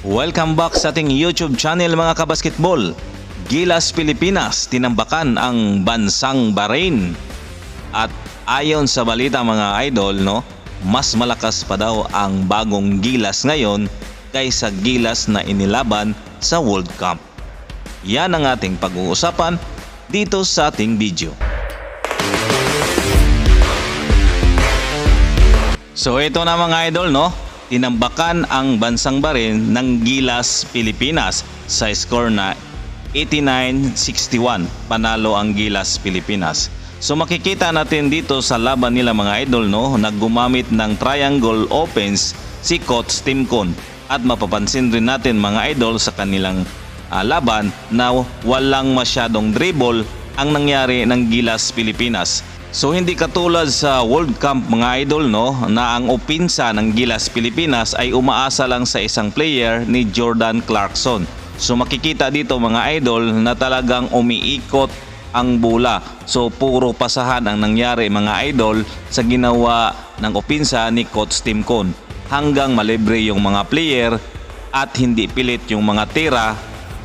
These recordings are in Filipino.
Welcome back sa ating YouTube channel mga kabasketball. Gilas Pilipinas tinambakan ang bansang Bahrain. At ayon sa balita mga idol, mas malakas pa daw ang bagong Gilas ngayon kaysa Gilas na inilaban sa World Cup. Yan ang ating pag-uusapan dito sa ating video. So ito na mga idol, tinambakan ang bansang Bahrain ng Gilas Pilipinas sa score na 89-61. Panalo ang Gilas Pilipinas. So makikita natin dito sa laban nila mga idol, naggumamit ng triangle offense si Coach Tim Cone. At mapapansin rin natin mga idol sa kanilang laban na walang masyadong dribble ang nangyari ng Gilas Pilipinas. So hindi katulad sa World Cup mga idol, na ang opinsa ng Gilas Pilipinas ay umaasa lang sa isang player ni Jordan Clarkson. So makikita dito mga idol na talagang umiikot ang bola. So puro pasahan ang nangyari mga idol sa ginawa ng opinsa ni Coach Tim Cone. Hanggang malibre yung mga player at hindi pilit yung mga tira,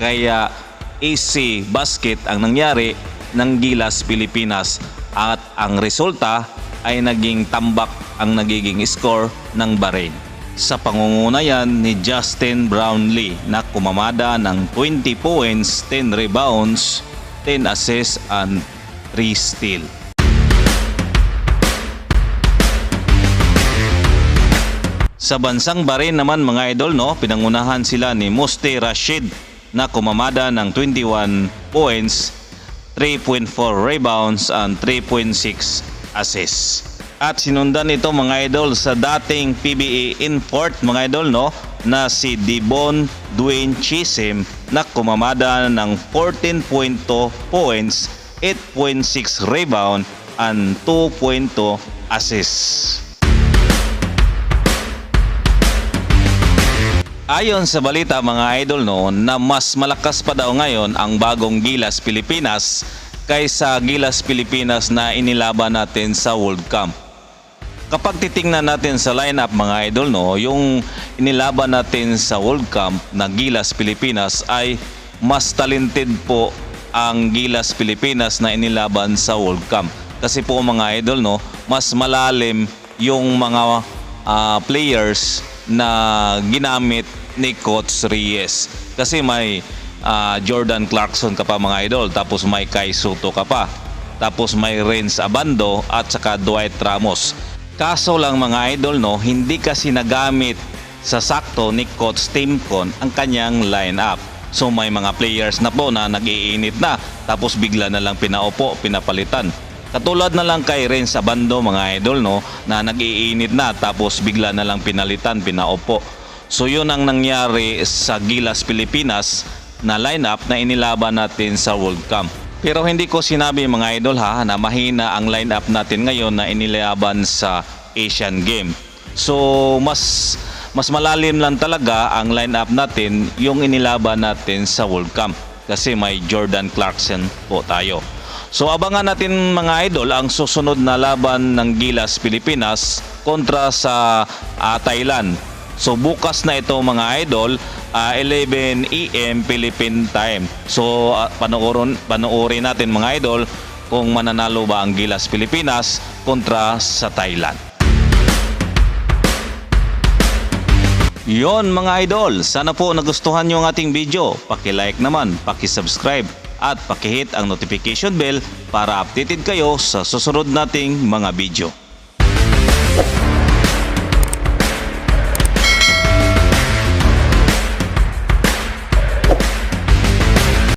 kaya easy basket ang nangyari ng Gilas Pilipinas. At ang resulta ay naging tambak ang nagiging score ng Bahrain. Sa pangungunayan ni Justin Brownlee na kumamada ng 20 points, 10 rebounds, 10 assists and 3 steals. Sa bansang Bahrain naman mga idol, pinangunahan sila ni Musti Rashid na kumamada ng 21 points, 3.4 rebounds and 3.6 assists. At sinundan ito mga idol sa dating PBA import mga idol, na si Devon Dwayne Chisholm na kumamada ng 14.2 points, 8.6 rebound and 2.2 assists. Ayon sa balita mga idol na mas malakas pa daw ngayon ang bagong Gilas Pilipinas kaysa Gilas Pilipinas na inilaban natin sa World Cup. Kapag titingnan natin sa lineup mga idol, yung inilaban natin sa World Cup na Gilas Pilipinas ay mas talented po ang Gilas Pilipinas na inilaban sa World Cup. Kasi po mga idol, mas malalim yung mga players na ginamit ni Coach Reyes. Kasi may Jordan Clarkson ka pa mga idol, tapos may Kai Soto ka pa, tapos may Renz Abando at saka Dwight Ramos. Kaso lang mga idol, hindi kasi nagamit sa sakto ni Coach Tim Cone ang kanyang lineup. So may mga players na po na nag-iinit na, tapos bigla na lang pinaupo, pinapalitan. Katulad na lang kay Renz Abando mga idol, na nag-iinit na tapos bigla na lang pinalitan, pinaupo. So yun ang nangyari sa Gilas Pilipinas na lineup na inilaban natin sa World Cup. Pero hindi ko sinabi mga idol na mahina ang lineup natin ngayon na inilaban sa Asian Game. So mas malalim lang talaga ang lineup natin yung inilaban natin sa World Cup kasi may Jordan Clarkson po tayo. So abangan natin mga idol ang susunod na laban ng Gilas Pilipinas kontra sa Thailand. So bukas na ito mga idol, 11 AM Philippine time. So panoorin natin mga idol kung mananalo ba ang Gilas Pilipinas kontra sa Thailand. Yon mga idol, sana po nagustuhan nyo ang ating video. Paki-like naman, paki-subscribe at paki-hit ang notification bell para updated kayo sa susunod nating mga video.